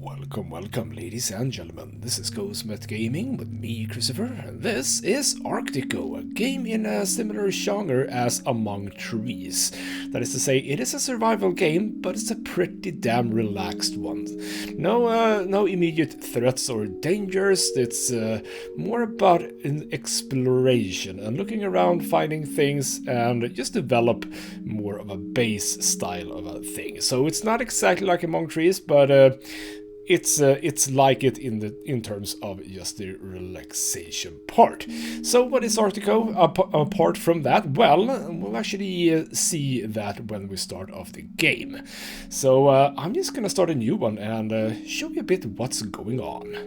Welcome, ladies and gentlemen. This is Ghost Gaming with me, Christopher, and this is Arctico, a game in a similar genre as Among Trees. That is to say, it is a survival game, but it's a pretty damn relaxed one. No immediate threats or dangers. It's more about an exploration and looking around, finding things, and just develop more of a base style of a thing. So it's not exactly like Among Trees, but it's like it in terms of just the relaxation part. So what is Arctico apart from that? Well, we'll actually see that when we start off the game. So I'm just gonna start a new one and show you a bit what's going on.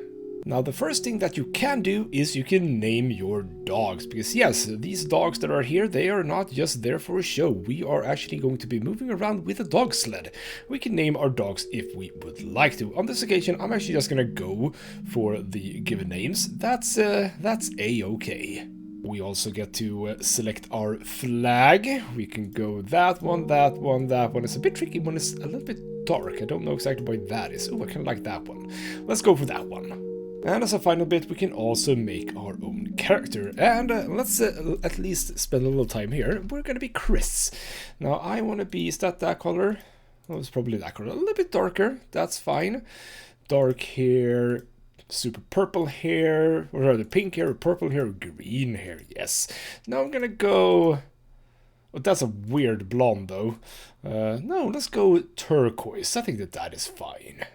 Now, the first thing that you can do is you can name your dogs, because yes, these dogs that are here, they are not just there for a show. We are actually going to be moving around with a dog sled. We can name our dogs if we would like to. On this occasion, I'm actually just gonna go for the given names. That's a-okay. We also get to select our flag. We can go that one, that one, that one. It's a bit tricky when it's a little bit dark. I don't know exactly why that is. Oh, I kind of like that one. Let's go for that one. And as a final bit, we can also make our own character. And let's at least spend a little time here. We're going to be Chris. Now, I want to be, is that color? Oh, it's probably that color. A little bit darker. That's fine. Dark hair, super purple hair, or rather pink hair, purple hair, green hair. Yes. Now I'm going to go... Oh, that's a weird blonde, though. No, let's go turquoise. I think that is fine.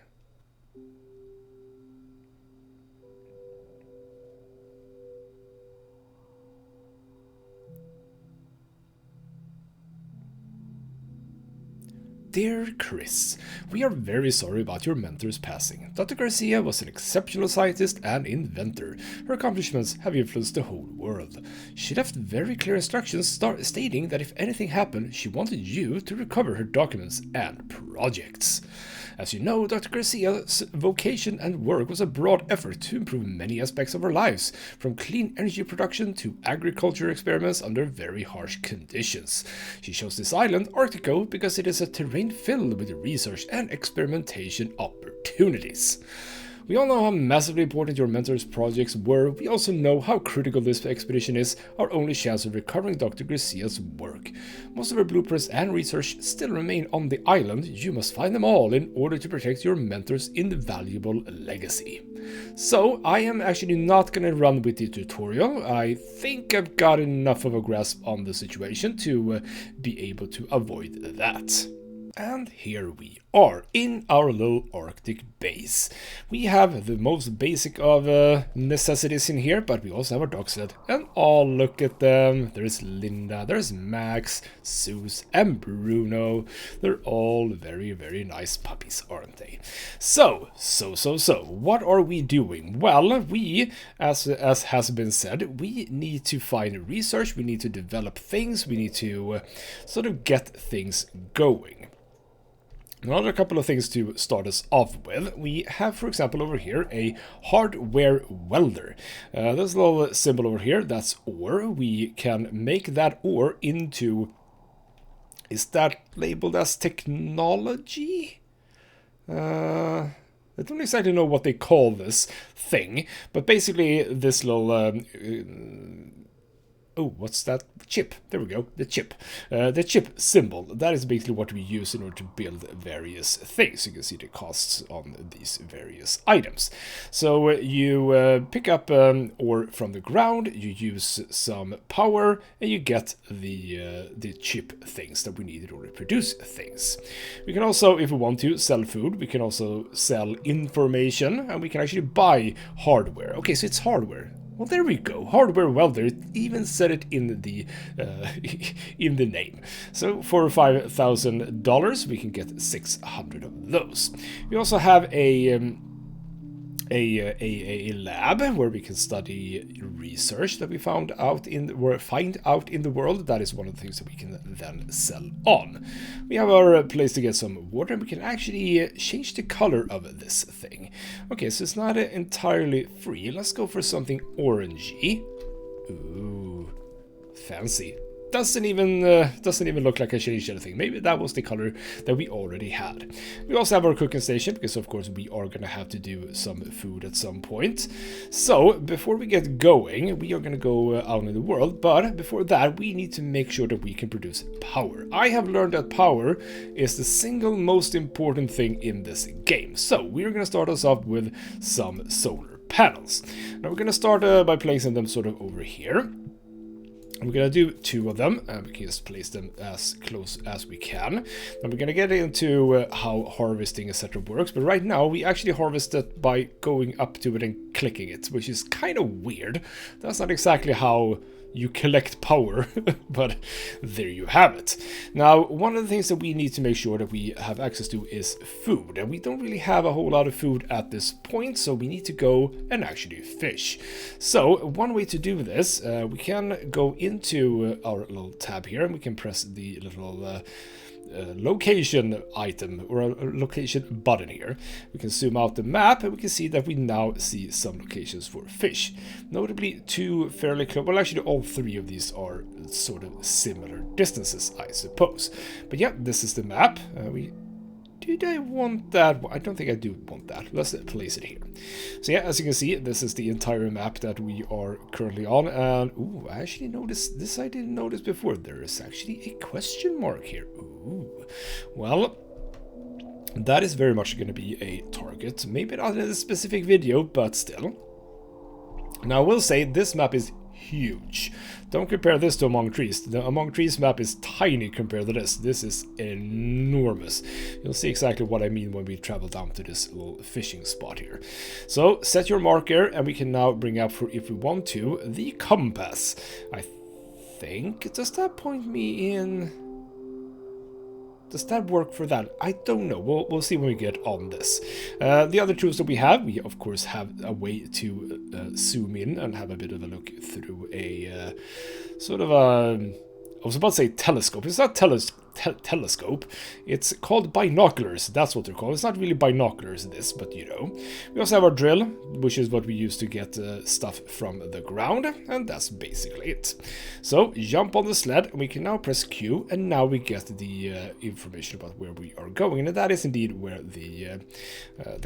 Dear Chris, we are very sorry about your mentor's passing. Dr. Garcia was an exceptional scientist and inventor. Her accomplishments have influenced the whole world. She left very clear instructions stating that if anything happened, she wanted you to recover her documents and projects. As you know, Dr. Garcia's vocation and work was a broad effort to improve many aspects of our lives, from clean energy production to agriculture experiments under very harsh conditions. She chose this island, Arctico, because it is a terrain filled with research and experimentation opportunities. We all know how massively important your mentor's projects were. We also know how critical this expedition is, our only chance of recovering Dr. Garcia's work. Most of her blueprints and research still remain on the island. You must find them all in order to protect your mentor's invaluable legacy. So, I am actually not going to run with the tutorial. I think I've got enough of a grasp on the situation to be able to avoid that. And here we are, in our little Arctic base. We have the most basic of necessities in here, but we also have our dog sled. And oh, look at them. There's Linda, there's Max, Zeus, and Bruno. They're all very, very nice puppies, aren't they? So, what are we doing? Well, we, as has been said, we need to find research, we need to develop things, we need to sort of get things going. Another couple of things to start us off with. We have, for example, over here, a hardware welder. There's a little symbol over here, that's ore. We can make that ore into... Is that labeled as technology? I don't exactly know what they call this thing, but basically this little... Oh, what's that? Chip. There we go. The chip. The chip symbol. That is basically what we use in order to build various things. You can see the costs on these various items. So you pick up ore from the ground, you use some power, and you get the chip things that we need in order to produce things. We can also, if we want to, sell food. We can also sell information, and we can actually buy hardware. Okay, so it's hardware. Well, there we go. Hardware welder. It even said it in the in the name. So for $5,000, we can get 600 of those. We also have a lab where we can study research that we find out in the world. That is one of the things that we can then sell on. We have our place to get some water, and we can actually change the color of this thing. Okay, so it's not entirely free. Let's go for something orangey. Ooh, fancy. doesn't even look like I changed anything. Maybe that was the color that we already had. We also have our cooking station, because of course we are gonna have to do some food at some point. So before we get going, we are gonna go out in the world, but before that we need to make sure that we can produce power. I have learned that power is the single most important thing in this game. So we're gonna start us off with some solar panels. Now we're gonna start by placing them sort of over here. We're gonna do 2 of them, and we can just place them as close as we can. And we're gonna get into how harvesting etc. works, but right now we actually harvest it by going up to it and clicking it, which is kind of weird. That's not exactly how you collect power, but there you have it. Now, one of the things that we need to make sure that we have access to is food, and we don't really have a whole lot of food at this point, so we need to go and actually fish. So one way to do this, we can go into our little tab here, and we can press the little location item or a location button here. We can zoom out the map and we can see that we now see some locations for fish. Notably 2 fairly close, well actually all 3 of these are sort of similar distances, I suppose. But yeah, this is the map. Did I want that? I don't think I do want that. Let's place it here. So yeah, as you can see, this is the entire map that we are currently on. And ooh, I actually noticed this. I didn't notice before. There is actually a question mark here. Ooh, well, that is very much going to be a target. Maybe not in a specific video, but still. Now I will say this map is huge. Don't compare this to Among Trees. The Among Trees map is tiny compared to this. This is enormous. You'll see exactly what I mean when we travel down to this little fishing spot here. So set your marker, and we can now bring up, for if we want to, the compass. I think, does that point me in? Does that work for that? I don't know. We'll see when we get on this. The other tools that we of course have a way to zoom in and have a bit of a look through a sort of a... I was about to say telescope. It's not telescope. It's called binoculars. That's what they're called. It's not really binoculars, this, but you know. We also have our drill, which is what we use to get stuff from the ground, and that's basically it. So jump on the sled, and we can now press Q, and now we get the information about where we are going, and that is indeed where the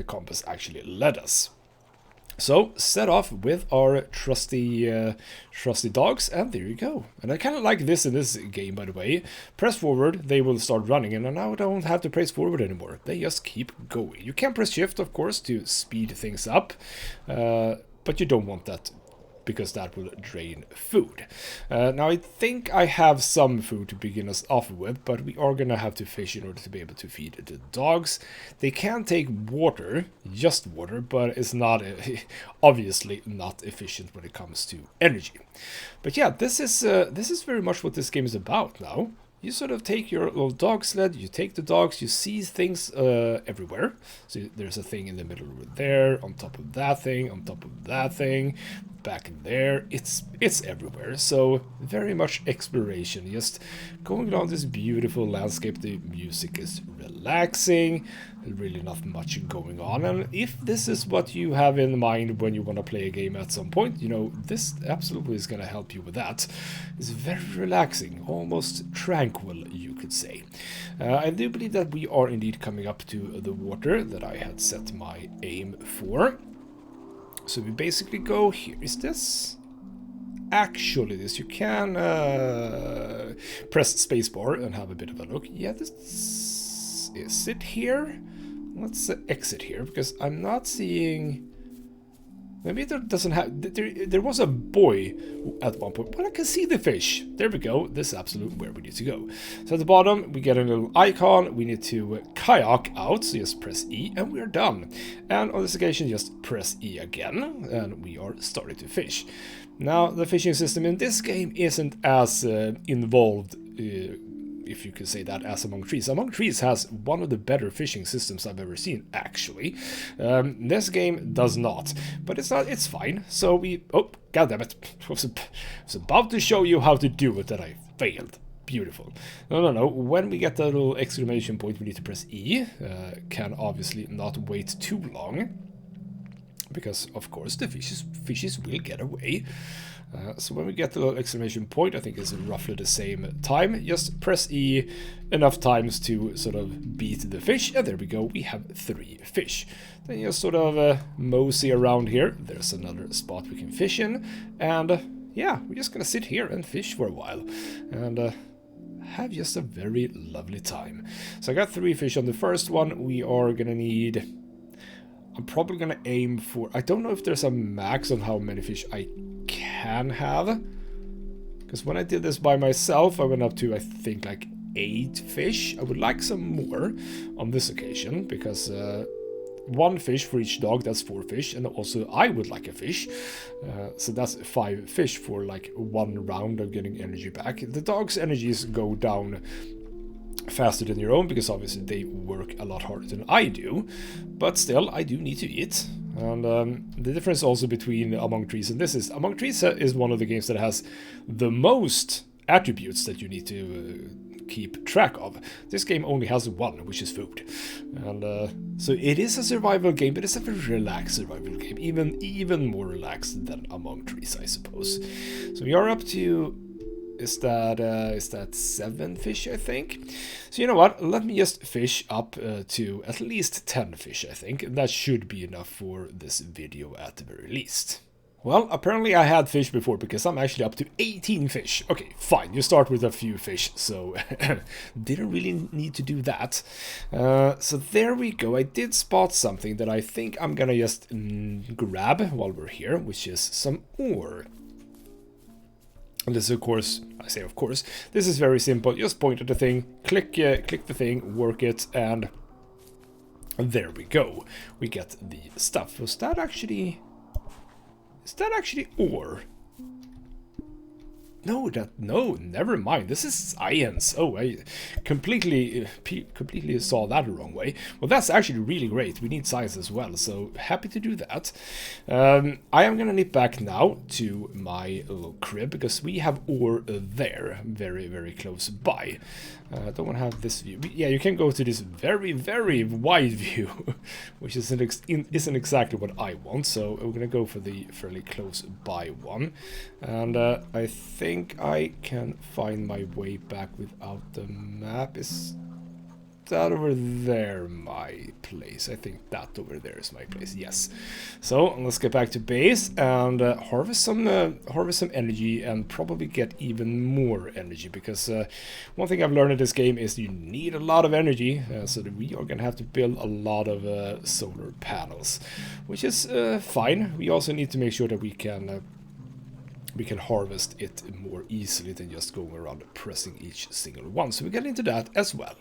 compass actually led us. So set off with our trusty dogs, and there you go. And I kind of like this in this game, by the way. Press forward, they will start running, and now I don't have to press forward anymore. They just keep going. You can press shift, of course, to speed things up, but you don't want that, because that will drain food. Now I think I have some food to begin us off with, but we are gonna have to fish in order to be able to feed the dogs. They can take water, just water, but it's not obviously not efficient when it comes to energy. But yeah, this is very much what this game is about now. You sort of take your little dog sled, you take the dogs, you see things everywhere. So there's a thing in the middle over there, on top of that thing, on top of that thing, back in there. It's everywhere. So very much exploration, just going along this beautiful landscape. The music is relaxing, really not much going on. And if this is what you have in mind when you want to play a game at some point, you know, this absolutely is going to help you with that. It's very relaxing, almost tranquil, you could say. I do believe that we are indeed coming up to the water that I had set my aim for. So we basically go here. Is this actually this? You can press spacebar and have a bit of a look. Yeah, this is it here. Let's exit here, because I'm not seeing... Maybe there doesn't have... There was a buoy at one point, but I can see the fish. There we go. This is absolutely where we need to go. So at the bottom, we get a little icon. We need to kayak out, so just press E, and we're done. And on this occasion, just press E again, and we are starting to fish. Now, the fishing system in this game isn't as involved, if you could say that, as Among Trees. Among Trees has one of the better fishing systems I've ever seen, actually. This game does not, but it's fine. So we... Oh, goddammit. I was about to show you how to do it, and I failed. Beautiful. No. When we get the little exclamation point, we need to press E. Can obviously not wait too long. because of course the fishes will get away. So when we get the little exclamation point, I think it's roughly the same time. Just press E enough times to sort of beat the fish, and there we go, we have 3 fish. Then you sort of mosey around here. There's another spot we can fish in, and yeah, we're just gonna sit here and fish for a while, and have just a very lovely time. So I got 3 fish on the first one. We are gonna need... I'm probably gonna aim for... I don't know if there's a max on how many fish I can have. Because when I did this by myself, I went up to, I think, like 8 fish. I would like some more on this occasion, because 1 fish for each dog, that's 4 fish. And also I would like a fish. So that's 5 fish for like 1 round of getting energy back. The dog's energies go down faster than your own, because obviously they work a lot harder than I do, but still I do need to eat. And the difference also between Among Trees and this is Among Trees is one of the games that has the most attributes that you need to keep track of. This game only has 1, which is food, and so it is a survival game, but it's a very relaxed survival game, even more relaxed than Among Trees, I suppose. So we are up to... Is that 7 fish, I think? So you know what? Let me just fish up to at least 10 fish, I think. That should be enough for this video at the very least. Well, apparently I had fish before, because I'm actually up to 18 fish. Okay, fine, you start with a few fish, so didn't really need to do that. So there we go. I did spot something that I think I'm gonna just grab while we're here, which is some ore. And this, of course, I say of course, this is very simple. Just point at the thing, click the thing, work it, and there we go. We get the stuff. Was that actually... Is that actually ore? No, never mind. This is science. Oh, I completely saw that the wrong way. Well, that's actually really great. We need science as well, so happy to do that. I am gonna nip back now to my little crib, because we have ore there, very, very close by. I don't want to have this view. Yeah, you can go to this very, very wide view, which isn't exactly what I want. So we're gonna go for the fairly close by one, and I think I can find my way back without the map. Is that over there my place? I think that over there is my place. Yes. So let's get back to base and harvest some energy, and probably get even more energy, because one thing I've learned in this game is you need a lot of energy, so that we are gonna have to build a lot of solar panels, which is fine. We also need to make sure that we can harvest it more easily than just going around pressing each single one. So we get into that as well.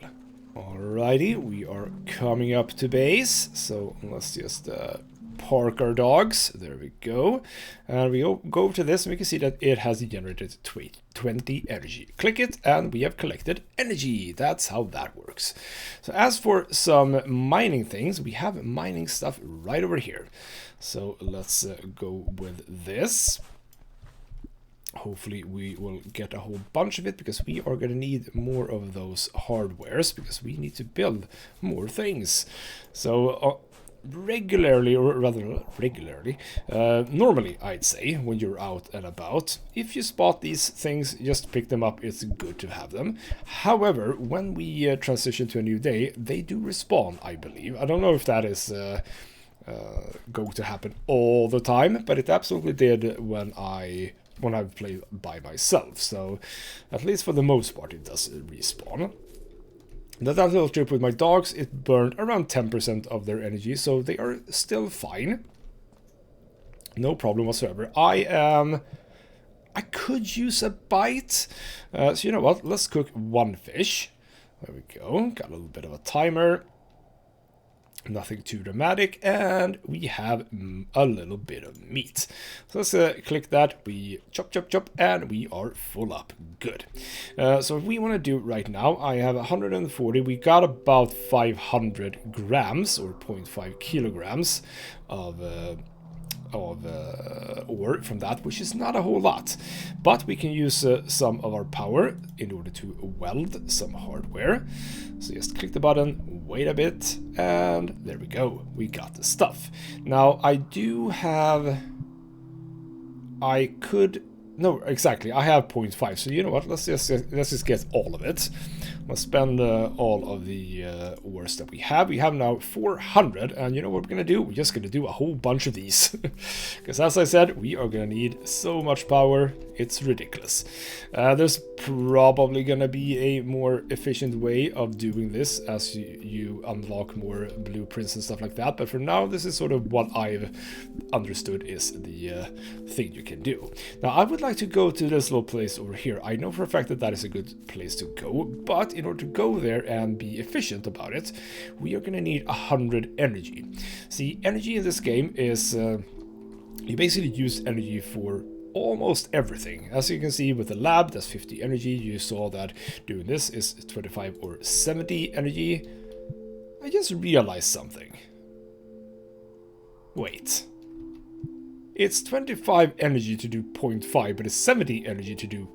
Alrighty, we are coming up to base, so let's just park our dogs. There we go. And we go to this, and we can see that it has generated 20 energy. Click it, and we have collected energy. That's how that works. So as for some mining things, we have mining stuff right over here. So let's go with this. Hopefully we will get a whole bunch of it, because we are going to need more of those hardwares, because we need to build more things. So regularly, or rather regularly, normally I'd say, when you're out and about, if you spot these things, just pick them up. It's good to have them. However, when we transition to a new day, they do respawn, I believe. I don't know if that is going to happen all the time, but it absolutely did when I've played by myself. So at least for the most part it does respawn. That little trip with my dogs, it burned around 10% of their energy, so they are still fine. No problem whatsoever. I could use a bite. So you know what? Let's cook 1 fish. There we go. Got a little bit of a timer. Nothing too dramatic, and we have a little bit of meat. So let's click that, we chop, and we are full up. Good. So what we want to do right now, I have 140, we got about 500 grams, or 0.5 kilograms of ore from that, which is not a whole lot. But we can use some of our power in order to weld some hardware. So just click the button, wait a bit, and there we go. We got the stuff. Now I do have... I could... No, exactly. I have 0.5. So you know what? Let's just get all of it. Let's spend all of the ores that we have. We have now 400, and you know what we're gonna do? We're just gonna do a whole bunch of these, because as I said, we are gonna need so much power. It's ridiculous. There's probably gonna be a more efficient way of doing this as you unlock more blueprints and stuff like that. But for now, this is sort of what I've understood is the thing you can do. Now, I would like to go to this little place over here. I know for a fact that that is a good place to go, but in order to go there and be efficient about it, we are going to need 100 energy. See, energy in this game is you basically use energy for almost everything. As you can see with the lab, that's 50 energy. You saw that doing this is 25 or 70 energy. I just realized something. Wait. It's 25 energy to do 0.5, but it's 70 energy to do...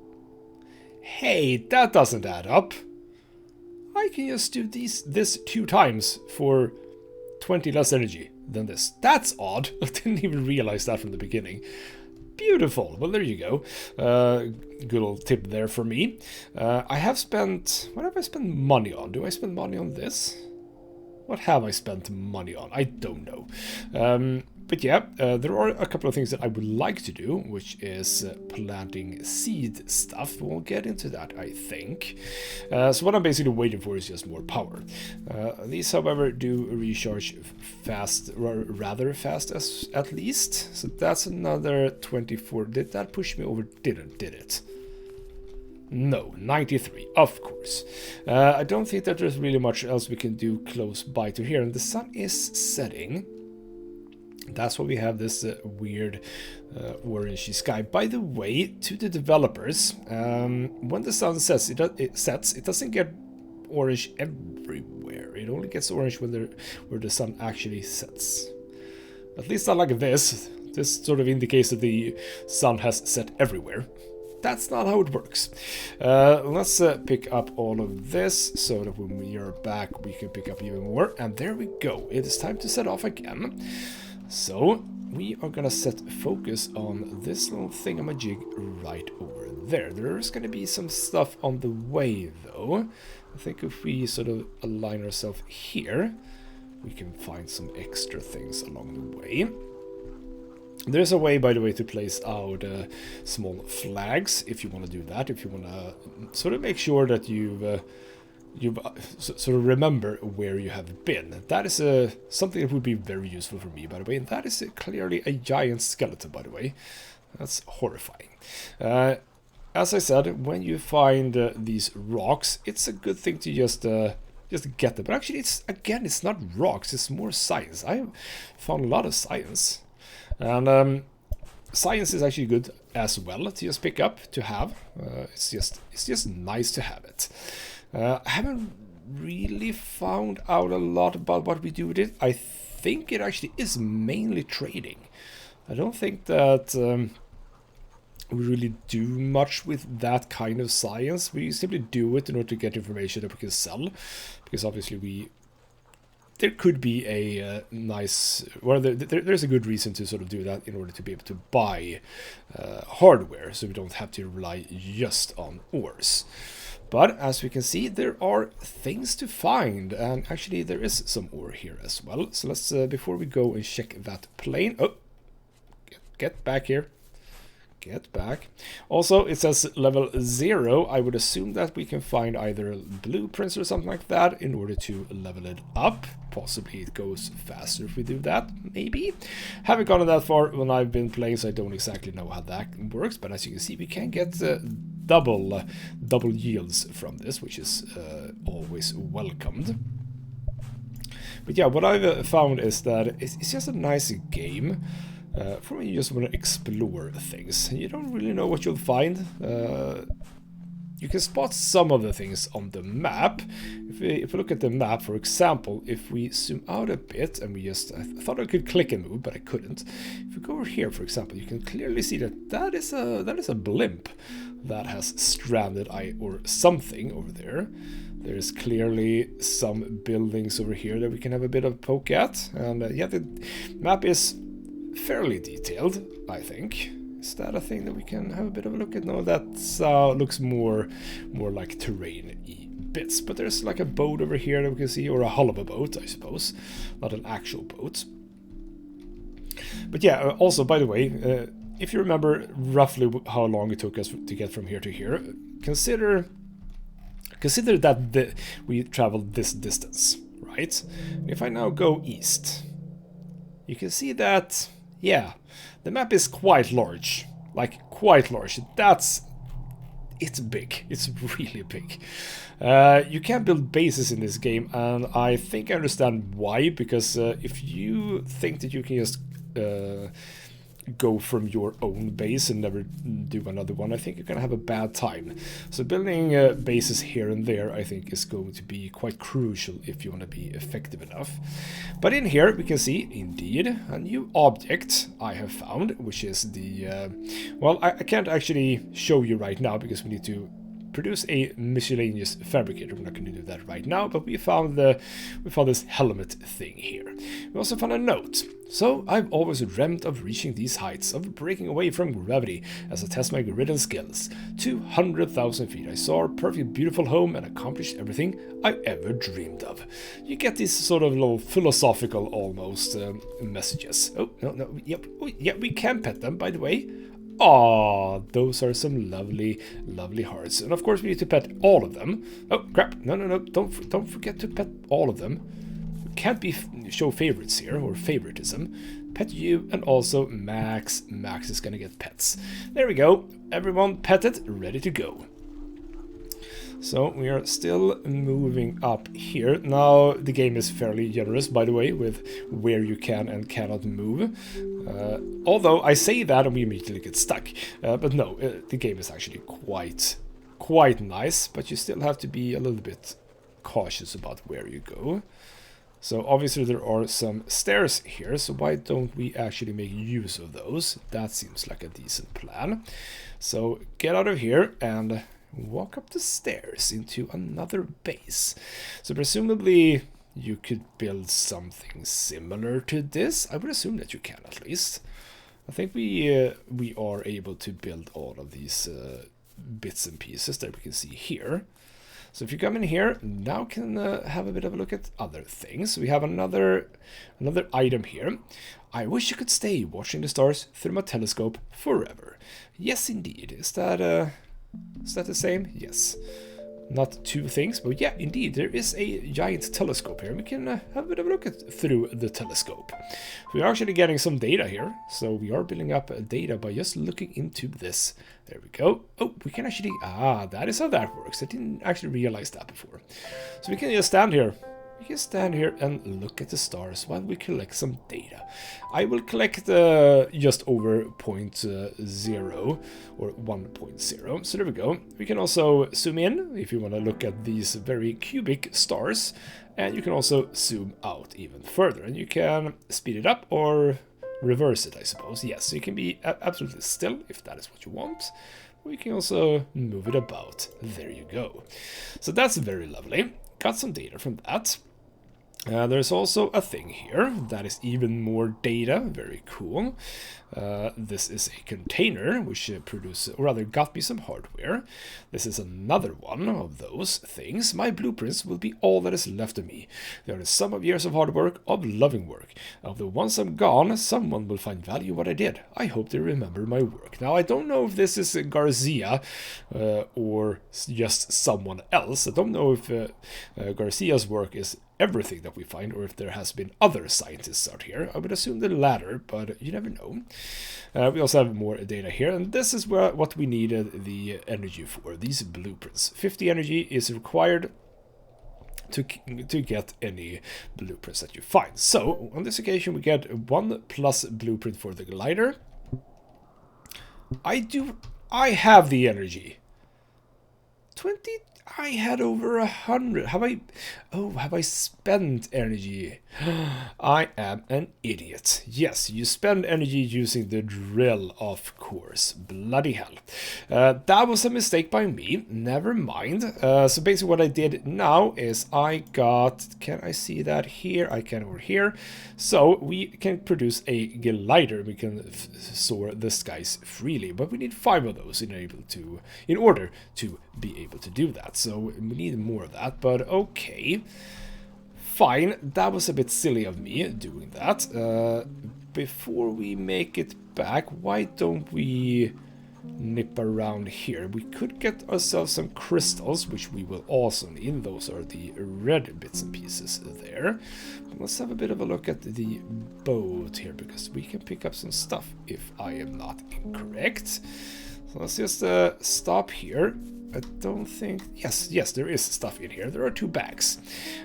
Hey, that doesn't add up. I can just do this 2 times for 20 less energy than this. That's odd. I didn't even realize that from the beginning. Beautiful. Well, there you go. Good little tip there for me. I have spent... What have I spent money on? Do I spend money on this? What have I spent money on? I don't know. But yeah, there are a couple of things that I would like to do, which is planting seed stuff. We'll get into that, I think. So what I'm basically waiting for is just more power. These, however, do recharge fast, rather fast at least. So that's another 24. Did that push me over? Did it? No, 93, of course. I don't think that there's really much else we can do close by to here. And the sun is setting. That's why we have this weird orangey sky. By the way, to the developers, when the sun sets, it doesn't get orange everywhere. It only gets orange when where the sun actually sets. At least not like this. This sort of indicates that the sun has set everywhere. That's not how it works. Let's pick up all of this so that when we are back we can pick up even more. And there we go. It is time to set off again. So we are gonna set focus on this little thingamajig right over there. There's gonna be some stuff on the way though. I think if we sort of align ourselves here, we can find some extra things along the way. There's a way, by the way, to place out small flags if you want to do that. If you want to sort of make sure that you've sort of remember where you have been. That is something that would be very useful for me, by the way. And that is clearly a giant skeleton, by the way. That's horrifying. As I said, when you find these rocks, it's a good thing to just get them. But actually, it's not rocks. It's more science. I found a lot of science. And science is actually good as well to just pick up, to have. It's just nice to have it. I haven't really found out a lot about what we do with it. I think it actually is mainly trading. I don't think that we really do much with that kind of science. We simply do it in order to get information that we can sell, because obviously there could be a nice... Well, there's a good reason to sort of do that in order to be able to buy hardware, so we don't have to rely just on ores. But as we can see, there are things to find, and actually there is some ore here as well. So let's, before we go and check that plane... Oh, get back here. Get back. Also, it says level 0. I would assume that we can find either blueprints or something like that in order to level it up. Possibly it goes faster if we do that, maybe. Haven't gone that far when I've been playing, so I don't exactly know how that works. But as you can see, we can get double yields from this, which is always welcomed. But yeah, what I've found is that it's just a nice game. For when you just want to explore things. You don't really know what you'll find. you can spot some of the things on the map. If we look at the map, for example, if we zoom out a bit and we just, I thought I could click and move, but I couldn't. If we go over here, for example, you can clearly see that that is a blimp that has stranded or something over there. There's clearly some buildings over here that we can have a bit of a poke at, and yeah, the map is fairly detailed, I think. Is that a thing that we can have a bit of a look at? No, that looks more like terrain-y bits. But there's like a boat over here that we can see, or a hull of a boat, I suppose. Not an actual boat. But yeah, also, by the way, if you remember roughly how long it took us to get from here to here, consider that we traveled this distance, right? If I now go east, you can see that, yeah, the map is quite large, like quite large. It's big. It's really big. You can build bases in this game, and I think I understand why, because if you think that you can just go from your own base and never do another one, I think you're gonna have a bad time. So building bases here and there, I think, is going to be quite crucial if you want to be effective enough. But in here we can see, indeed, a new object I have found, which is the well, I can't actually show you right now because we need to produce a miscellaneous fabricator. We're not going to do that right now, but we found this helmet thing here. We also found a note. So, I've always dreamt of reaching these heights, of breaking away from gravity as I test my grid skills. 200,000 feet. I saw a perfect, beautiful home and accomplished everything I ever dreamed of. You get these sort of little philosophical, almost, messages. Oh, no, yep, oh, yeah, we can pet them, by the way. Aw, those are some lovely, lovely hearts. And of course we need to pet all of them. Oh, crap. No, don't forget to pet all of them. We can't show favorites here, or favoritism. Pet you, and also Max. Max is gonna get pets. There we go. Everyone petted, ready to go. So we are still moving up here. Now the game is fairly generous, by the way, with where you can and cannot move. Although I say that and we immediately get stuck. But no, the game is actually quite nice, but you still have to be a little bit cautious about where you go. So obviously there are some stairs here, so why don't we actually make use of those? That seems like a decent plan. So get out of here and walk up the stairs into another base. So presumably you could build something similar to this. I would assume that you can, at least. I think we are able to build all of these bits and pieces that we can see here. So if you come in here, now can have a bit of a look at other things. We have another item here. I wish you could stay watching the stars through my telescope forever. Yes, indeed. Is that the same? Yes. Not two things, but yeah, indeed, there is a giant telescope here. We can have a bit of a look through the telescope. We're actually getting some data here, so we are building up data by just looking into this. There we go. Oh, we can actually, that is how that works. I didn't actually realize that before. So we can just stand here. We can stand here and look at the stars while we collect some data. I will collect just over 0.0 or 1.0. So there we go. We can also zoom in if you want to look at these very cubic stars. And you can also zoom out even further. And you can speed it up or reverse it, I suppose. Yes, so you can be absolutely still if that is what you want. We can also move it about. There you go. So that's very lovely. Got some data from that. There's also a thing here that is even more data. Very cool. This is a container which got me some hardware. This is another one of those things. My blueprints will be all that is left of me. They are the sum of years of hard work, of loving work. Of the once I'm gone, someone will find value in what I did. I hope they remember my work. Now, I don't know if this is Garcia or just someone else. I don't know if Garcia's work is everything that we find, or if there has been other scientists out here. I would assume the latter, but you never know. We also have more data here, and this is what we needed the energy for, these blueprints. 50 energy is required to get any blueprints that you find. So, on this occasion, we get 1+ blueprint for the glider. I have the energy 20. I had over 100. Have I spent energy? I am an idiot. Yes, you spend energy using the drill, of course. Bloody hell. That was a mistake by me. Never mind. So basically what I did now is I got... Can I see that here? I can over here. So we can produce a glider. We can soar the skies freely. But we need 5 of those in order to be able to do that. So we need more of that, but okay. Fine, that was a bit silly of me doing that. Before we make it back, why don't we nip around here? We could get ourselves some crystals, which we will also need. Those are the red bits and pieces there. But let's have a bit of a look at the boat here, because we can pick up some stuff if I am not incorrect. So let's just stop here. I don't think... Yes, there is stuff in here. There are 2 bags.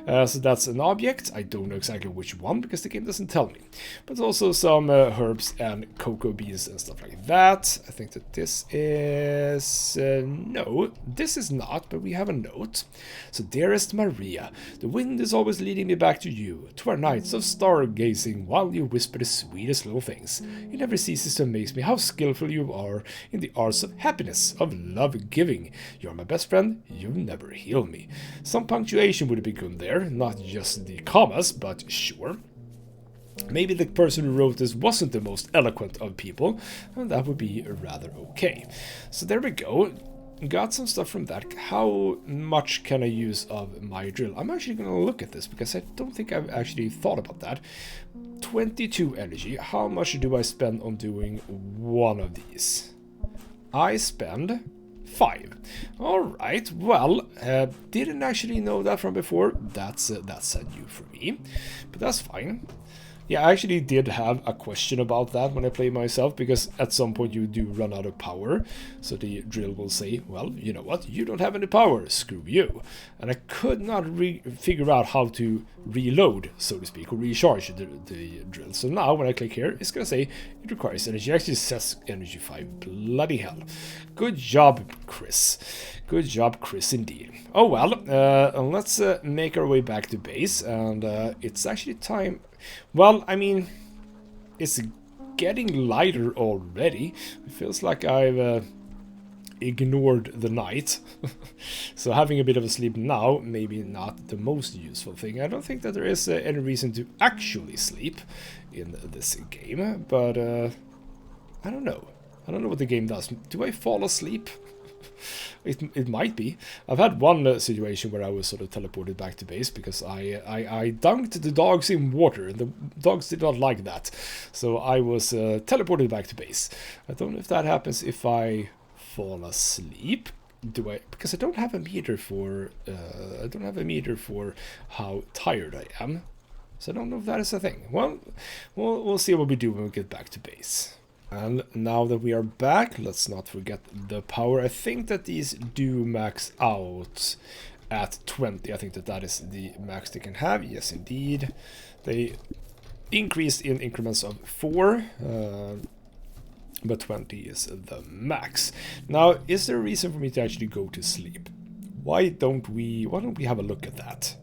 So that's an object. I don't know exactly which one, because the game doesn't tell me. But also some herbs and cocoa beans and stuff like that. I think that this is... no, this is not, but we have a note. So, dearest Maria, the wind is always leading me back to you, to our nights of stargazing, while you whisper the sweetest little things. It never ceases to amaze me how skillful you are in the arts of happiness, of love-giving. You're my best friend, you never heal me. Some punctuation would be good there, not just the commas, but sure. Maybe the person who wrote this wasn't the most eloquent of people, and that would be rather okay. So there we go. Got some stuff from that. How much can I use of my drill? I'm actually going to look at this, because I don't think I've actually thought about that. 22 energy. How much do I spend on doing one of these? I spend 5. Alright, well, didn't actually know that from before. That's a new for me, but that's fine. Yeah, I actually did have a question about that when I play myself, because at some point you do run out of power. So the drill will say, well, you know what, you don't have any power, screw you. And I could not figure out how to reload, so to speak, or recharge the drill. So now when I click here, it's going to say it requires energy. It actually says energy 5. Bloody hell. Good job, Chris. Good job, Chris, indeed. Oh well, let's make our way back to base, and it's actually time... Well, I mean, it's getting lighter already. It feels like I've ignored the night. So having a bit of a sleep now, maybe not the most useful thing. I don't think that there is any reason to actually sleep in this game, but I don't know. I don't know what the game does. Do I fall asleep? It might be. I've had one situation where I was sort of teleported back to base because I dunked the dogs in water, and the dogs did not like that. So I was teleported back to base. I don't know if that happens if I fall asleep. Do I? Because I don't have a meter for how tired I am. So I don't know if that is a thing. Well, we'll see what we do when we get back to base. And now that we are back, let's not forget the power. I think that these do max out at 20. I think that is the max they can have. Yes, indeed. They increased in increments of 4, but 20 is the max. Now, is there a reason for me to actually go to sleep? Why don't we have a look at that?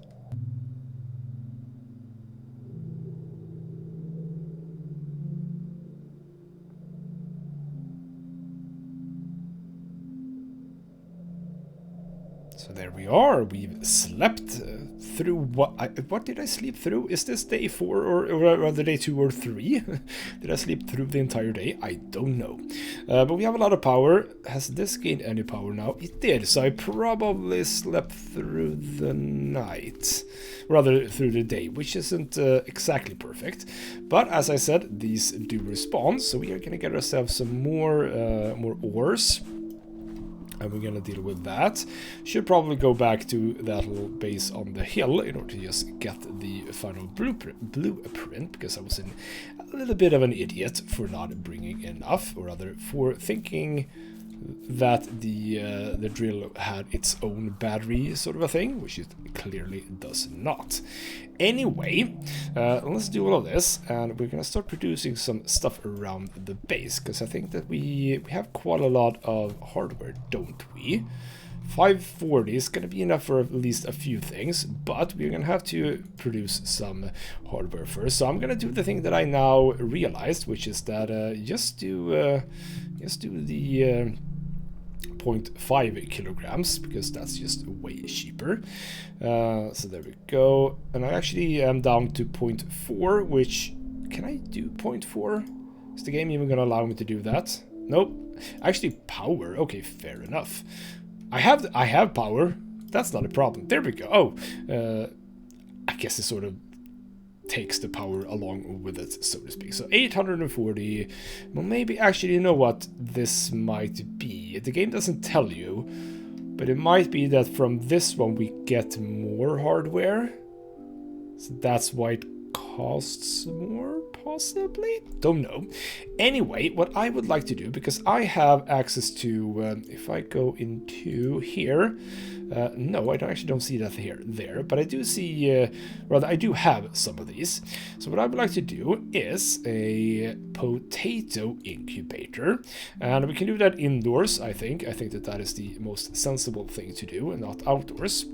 So there we are. We've slept through what did I sleep through? Is this day 4 or rather day 2 or 3? Did I sleep through the entire day? I don't know. But we have a lot of power. Has this gained any power now? It did. So I probably slept through the night, rather through the day, which isn't exactly perfect. But as I said, these do respawn. So we are going to get ourselves some more ores. And we're going to deal with that. Should probably go back to that little base on the hill in order to just get the final blueprint, because I was a little bit of an idiot for not bringing enough, or rather for thinking that the drill had its own battery sort of a thing, which it clearly does not. Anyway, let's do all of this, and we're going to start producing some stuff around the base, because I think that we have quite a lot of hardware, don't we? 540 is going to be enough for at least a few things, but we're going to have to produce some hardware first. So I'm going to do the thing that I now realized, which is that just do the 0.5 kilograms, because that's just way cheaper. So there we go. And I actually am down to 0.4, which, can I do 0.4? Is the game even going to allow me to do that? Nope. Actually, power. Okay, fair enough. I have power. That's not a problem. There we go. Oh, I guess it sort of takes the power along with it, so to speak. So 840. Well, maybe actually, you know what this might be. The game doesn't tell you, but it might be that from this one we get more hardware. So that's why it costs more, possibly? Don't know. Anyway, what I would like to do, because I have access to, if I go into here, no, I actually don't see that there, but I do see, rather, I do have some of these. So what I would like to do is a potato incubator, and we can do that indoors, I think. I think that that is the most sensible thing to do, and not outdoors.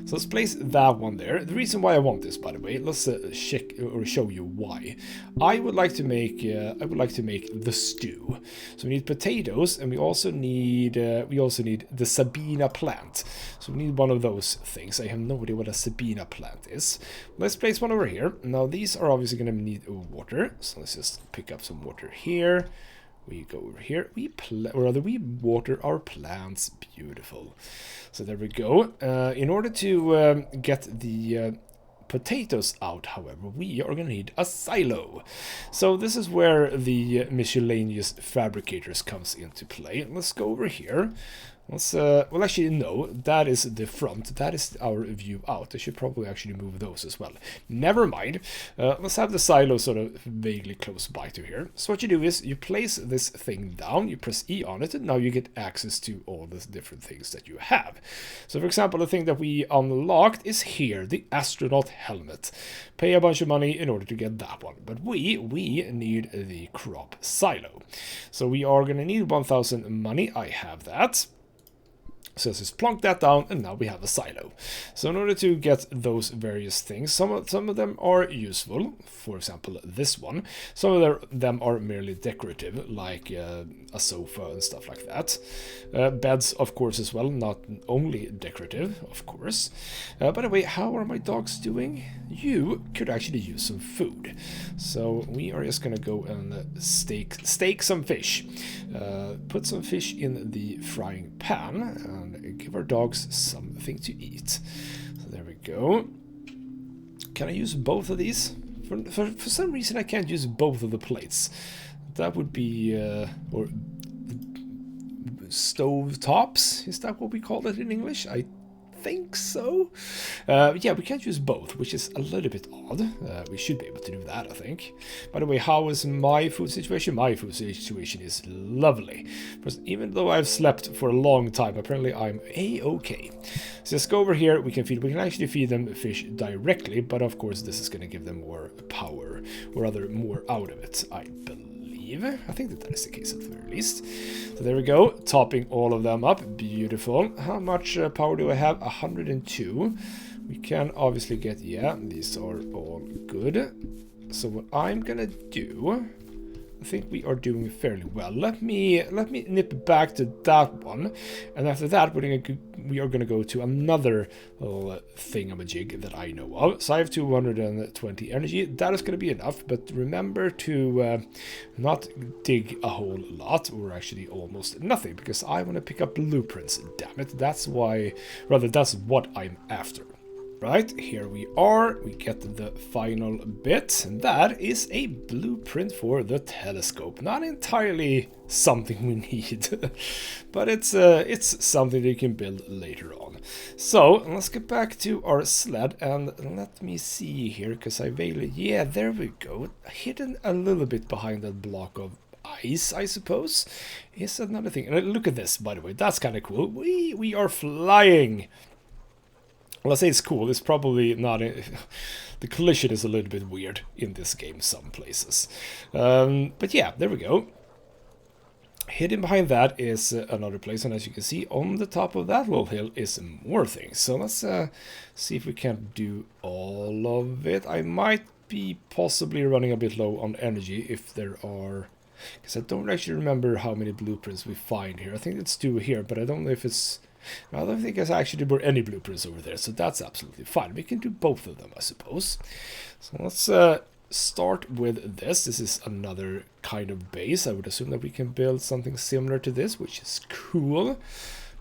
So let's place that one there. The reason why I want this, by the way, let's check or show you why. I would like to make the stew. So we need potatoes, and we also need the Sabina plant. So we need one of those things. I have no idea what a Sabina plant is. Let's place one over here. Now these are obviously going to need water. So let's just pick up some water here. We go over here, we water our plants. Beautiful. So there we go. In order to get the potatoes out, however, we are going to need a silo. So this is where the miscellaneous fabricators comes into play. Let's go over here. Let's, well, actually, no, that is the front. That is our view out. I should probably actually move those as well. Never mind. Let's have the silo sort of vaguely close by to here. So what you do is you place this thing down, you press E on it, and now you get access to all the different things that you have. So, for example, the thing that we unlocked is here, the astronaut helmet. Pay a bunch of money in order to get that one. But we need the crop silo. So we are going to need 1,000 money. I have that. So let's just plonk that down, and now we have a silo. So in order to get those various things, some of them are useful. For example, this one. Some of them are merely decorative, like a sofa and stuff like that. Beds, of course, as well, not only decorative, of course. By the way, how are my dogs doing? You could actually use some food. So we are just gonna go and steak some fish. Put some fish in the frying pan, and give our dogs something to eat. So there we go. Can I use both of these? For some reason I can't use both of the plates. That would be or stove tops, is that what we call it in English? I think so. Yeah, we can't use both, which is a little bit odd. We should be able to do that, I think. By the way, how is my food situation? My food situation is lovely. Because even though I've slept for a long time, apparently I'm a-okay. So let's go over here. We can actually feed them fish directly, but of course this is going to give them more power, or rather more out of it, I believe. I think that is the case at the very least. So there we go, topping all of them up. Beautiful. How much power do I have? 102. We can obviously get, yeah, these are all good. So what I'm gonna do, I think we are doing fairly well. Let me nip back to that one, and after that we are gonna go to another little thingamajig that I know of. So I have 220 energy. That is gonna be enough, but remember to not dig a whole lot, or actually almost nothing, because I want to pick up blueprints. Damn it! That's why, rather, that's what I'm after. Right, here we are, we get the final bit, and that is a blueprint for the telescope. Not entirely something we need, but it's something that you can build later on. So, let's get back to our sled, and let me see here, because I vaguely, yeah, there we go, hidden a little bit behind that block of ice, I suppose, is another thing. And look at this, by the way, that's kind of cool. We are flying! Well, I say it's cool, it's probably not... the collision is a little bit weird in this game, some places. But yeah, there we go. Hidden behind that is another place, and as you can see, on the top of that little hill is more things. So let's see if we can do all of it. I might be possibly running a bit low on energy if there are... Because I don't actually remember how many blueprints we find here. I think it's 2 here, but I don't know if it's... No, I don't think there's actually were any blueprints over there, so that's absolutely fine. We can do both of them, I suppose. So let's start with this. This is another kind of base. I would assume that we can build something similar to this, which is cool.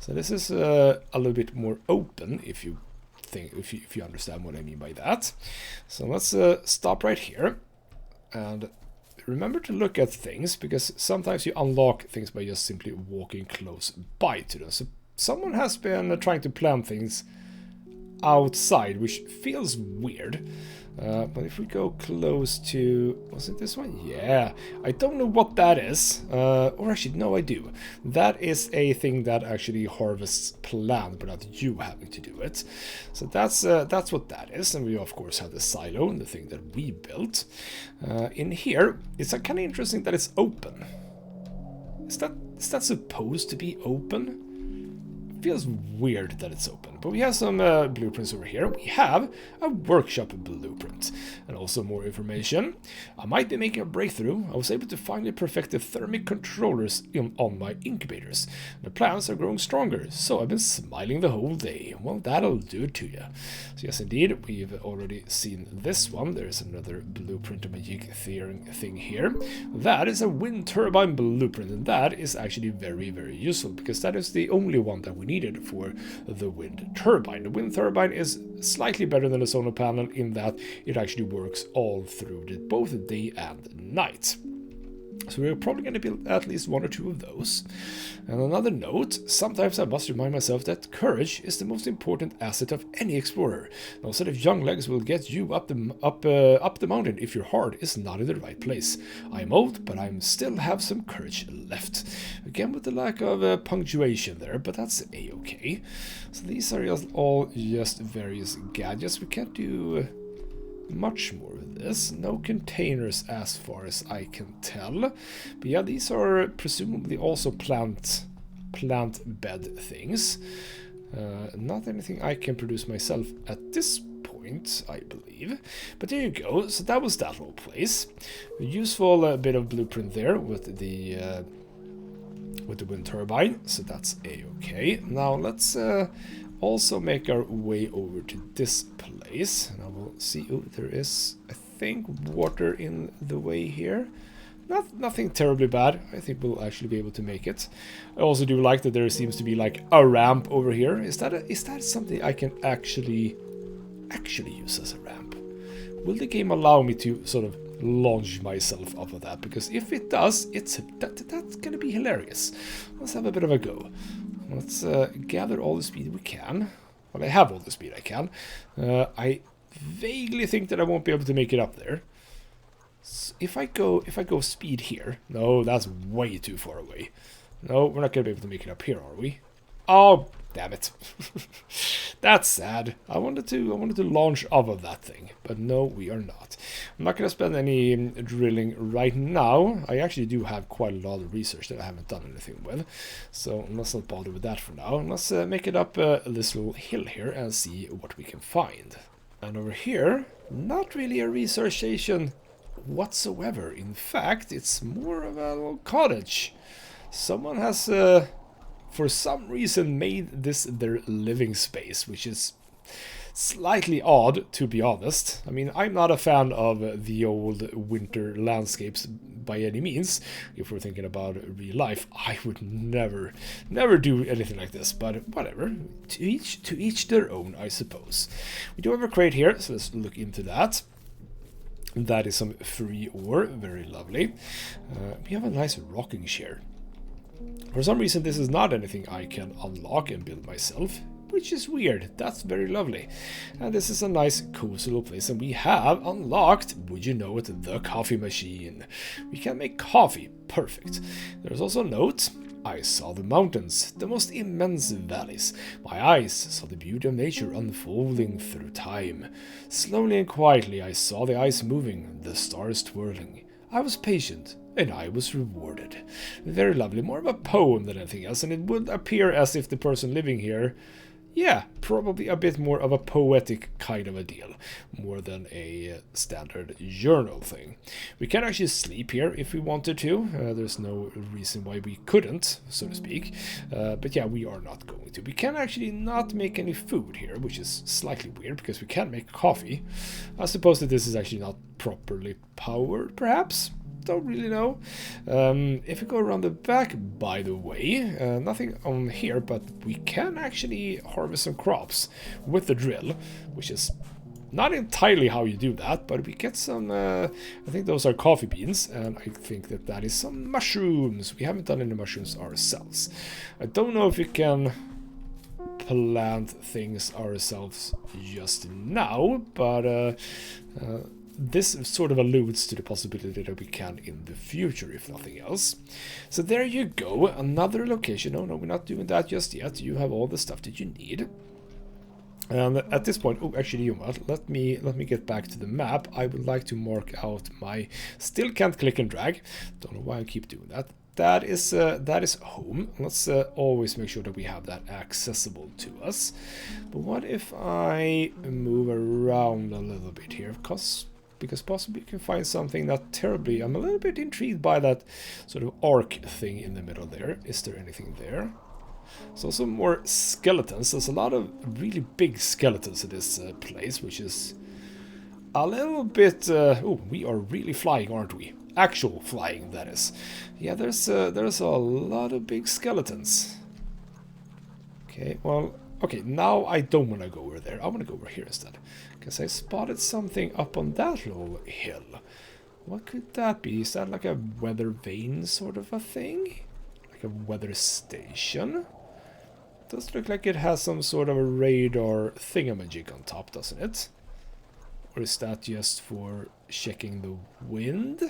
So this is a little bit more open, if you think, if you understand what I mean by that. So let's stop right here, and remember to look at things, because sometimes you unlock things by just simply walking close by to them. So someone has been trying to plant things outside, which feels weird. But if we go close to... Was it this one? Yeah. I don't know what that is. Or actually, no, I do. That is a thing that actually harvests plant without you having to do it. So that's what that is. And we, of course, have the silo, the thing that we built. In here, it's kind of interesting that it's open. Is that supposed to be open? Feels weird that it's open, but we have some blueprints over here. We have a workshop blueprint and also more information. I might be making a breakthrough. I was able to finally perfect the thermic controllers on my incubators. The plants are growing stronger, so I've been smiling the whole day. Well, that'll do it to you. So yes, indeed, we've already seen this one. There's another blueprint magic thing here. That is a wind turbine blueprint, and that is actually very, very useful, because that is the only one that we needed for the wind turbine. The wind turbine is slightly better than the solar panel in that it actually works all through both day and night. So we're probably going to build at least 1 or 2 of those. And another note, sometimes I must remind myself that courage is the most important asset of any explorer. No set of young legs will get you up the mountain if your heart is not in the right place. I'm old, but I still have some courage left. Again, with the lack of punctuation there, but that's a-okay. So these are all just various gadgets. We can't do much more of this. No containers as far as I can tell. But yeah, these are presumably also plant bed things. Not anything I can produce myself at this point, I believe. But there you go. So that was that little place. A useful bit of blueprint there with the wind turbine. So that's a-okay. Now let's also make our way over to this place, and I will see. Oh, there is, I think, water in the way here. Nothing terribly bad. I think we'll actually be able to make it. I also do like that there seems to be like a ramp over here. Is that something I can actually use as a ramp? Will the game allow me to sort of launch myself off of that? Because if it does, that's gonna be hilarious. Let's have a bit of a go. Let's gather all the speed we can. Well, I have all the speed I can. I vaguely think that I won't be able to make it up there. So if I go speed here, no, that's way too far away. No, we're not gonna be able to make it up here, are we? Oh, damn it! That's sad. I wanted to launch off of that thing, but no, we are not. I'm not gonna spend any drilling right now. I actually do have quite a lot of research that I haven't done anything with, so let's not bother with that for now. Let's make it up this little hill here and see what we can find. And over here, not really a research station whatsoever. In fact, it's more of a little cottage. Someone has for some reason made this their living space, which is slightly odd, to be honest. I mean, I'm not a fan of the old winter landscapes by any means. If we're thinking about real life, I would never do anything like this, but whatever. To each their own, I suppose. We do have a crate here, so let's look into that. That is some free ore, very lovely. We have a nice rocking chair. For some reason, this is not anything I can unlock and build myself, which is weird. That's very lovely. And this is a nice, cozy little place. And we have unlocked, would you know it, the coffee machine. We can make coffee. Perfect. There's also a note. I saw the mountains, the most immense valleys. My eyes saw the beauty of nature unfolding through time. Slowly and quietly, I saw the ice moving, the stars twirling. I was patient, and I was rewarded. Very lovely, more of a poem than anything else, and it would appear as if the person living here, yeah, probably a bit more of a poetic kind of a deal, more than a standard journal thing. We can actually sleep here if we wanted to. There's no reason why we couldn't, so to speak. But yeah, we are not going to. We can actually not make any food here, which is slightly weird because we can make coffee. I suppose that this is actually not properly powered, perhaps? Don't really know. If we go around the back, by the way, nothing on here, but we can actually harvest some crops with the drill, which is not entirely how you do that, but we get some, I think those are coffee beans, and I think that that is some mushrooms. We haven't done any mushrooms ourselves. I don't know if we can plant things ourselves just now, but this sort of alludes to the possibility that we can in the future, if nothing else. So there you go, another location. Oh no, we're not doing that just yet. You have all the stuff that you need. And at this point, oh, actually, you know what? Let me get back to the map. I would like to mark out my. Still can't click and drag. Don't know why I keep doing that. That is home. Let's always make sure that we have that accessible to us. But what if I move around a little bit here? Because possibly you can find something not terribly. I'm a little bit intrigued by that sort of arc thing in the middle there. Is there anything there? There's also more skeletons. There's a lot of really big skeletons in this place, which is a little bit. Oh, we are really flying, aren't we? Actual flying, that is. Yeah, there's a lot of big skeletons. Okay, well, okay. Now I don't want to go over there. I want to go over here instead. Because I spotted something up on that little hill. What could that be? Is that like a weather vane sort of a thing? Like a weather station? Does look like it has some sort of a radar thingamajig on top, doesn't it? Or is that just for checking the wind?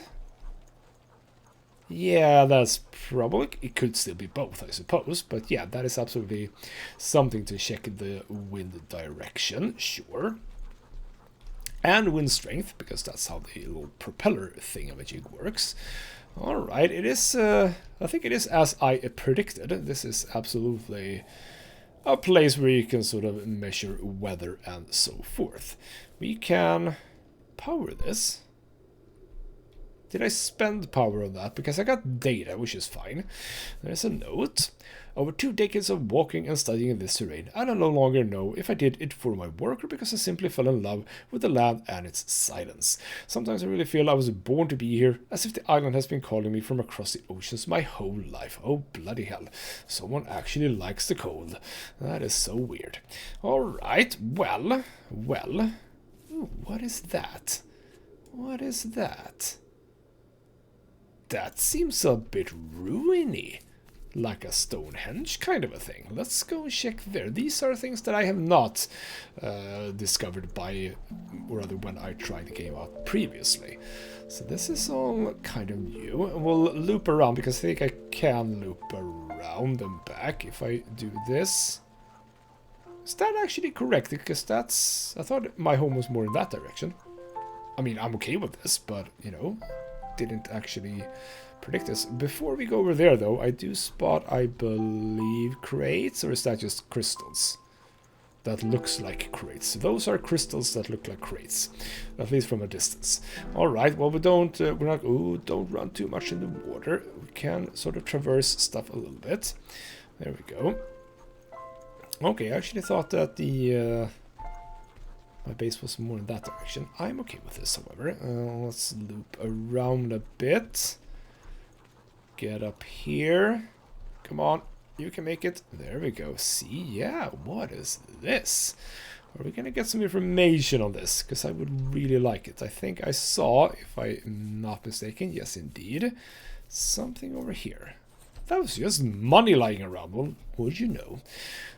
Yeah, that's probably... It could still be both, I suppose. But yeah, that is absolutely something to check the wind direction, sure. And wind strength, because that's how the little propeller thingamajig works. Alright, it is, I think it is as I predicted. This is absolutely a place where you can sort of measure weather and so forth. We can power this. Did I spend power on that? Because I got data, which is fine. There's a note. Over 2 decades of walking and studying this terrain, I no longer know if I did it for my work or because I simply fell in love with the land and its silence. Sometimes I really feel I was born to be here, as if the island has been calling me from across the oceans my whole life. Oh, bloody hell. Someone actually likes the cold. That is so weird. Alright, well. Ooh, what is that? What is that? That seems a bit ruiny. Like a Stonehenge kind of a thing. Let's go check there. These are things that I have not discovered by, or rather when I tried the game out previously. So this is all kind of new. We'll loop around because I think I can loop around and back if I do this. Is that actually correct? Because that's... I thought my home was more in that direction. I mean, I'm okay with this, but, you know, didn't actually... predict this. Before we go over there, though, I do spot, I believe, crates, or is that just crystals? That looks like crates. Those are crystals that look like crates, at least from a distance. All right. Well, we're not. Ooh, don't run too much in the water. We can sort of traverse stuff a little bit. There we go. Okay, I actually thought that the my base was more in that direction. I'm okay with this, however. Let's loop around a bit. Get up here. Come on, you can make it. There we go. See, yeah, what is this? Are we gonna get some information on this? Because I would really like it. I think I saw, if I'm not mistaken, yes indeed, something over here. That was just money lying around. Well, would you know?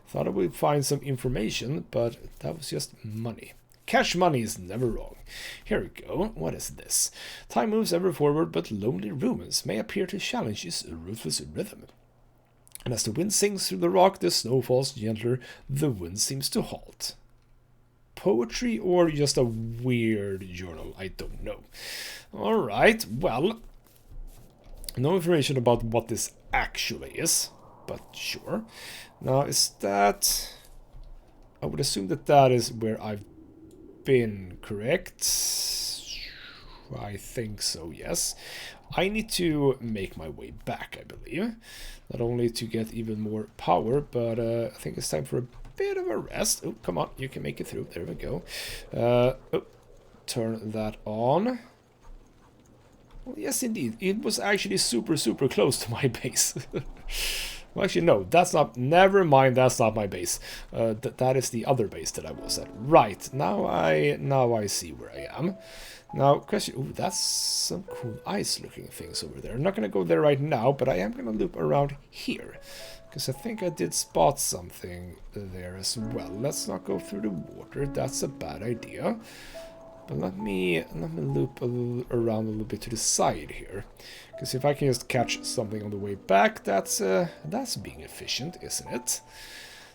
Thought I would find some information, but that was just money. Cash money is never wrong. Here we go. What is this? Time moves ever forward, but lonely ruins may appear to challenge its ruthless rhythm. And as the wind sings through the rock, the snow falls gentler, the wind seems to halt. poetry or just a weird journal? I don't know. Alright, well, no information about what this actually is, but sure. Now, is that... I would assume that that is where I've been, correct? I think so, yes. I need to make my way back, I believe. Not only to get even more power, but I think it's time for a bit of a rest. Oh, come on, you can make it through. There we go. Oh, turn that on. Well, yes, indeed. It was actually super, super close to my base. Well, actually, no, that's not... Never mind, that's not my base. That is the other base that I was at. Right, now I see where I am. Now, question... Ooh, that's some cool ice-looking things over there. I'm not going to go there right now, but I am going to loop around here. Because I think I did spot something there as well. Let's not go through the water. That's a bad idea. But let me loop around a little bit to the side here. Because if I can just catch something on the way back, that's being efficient, isn't it?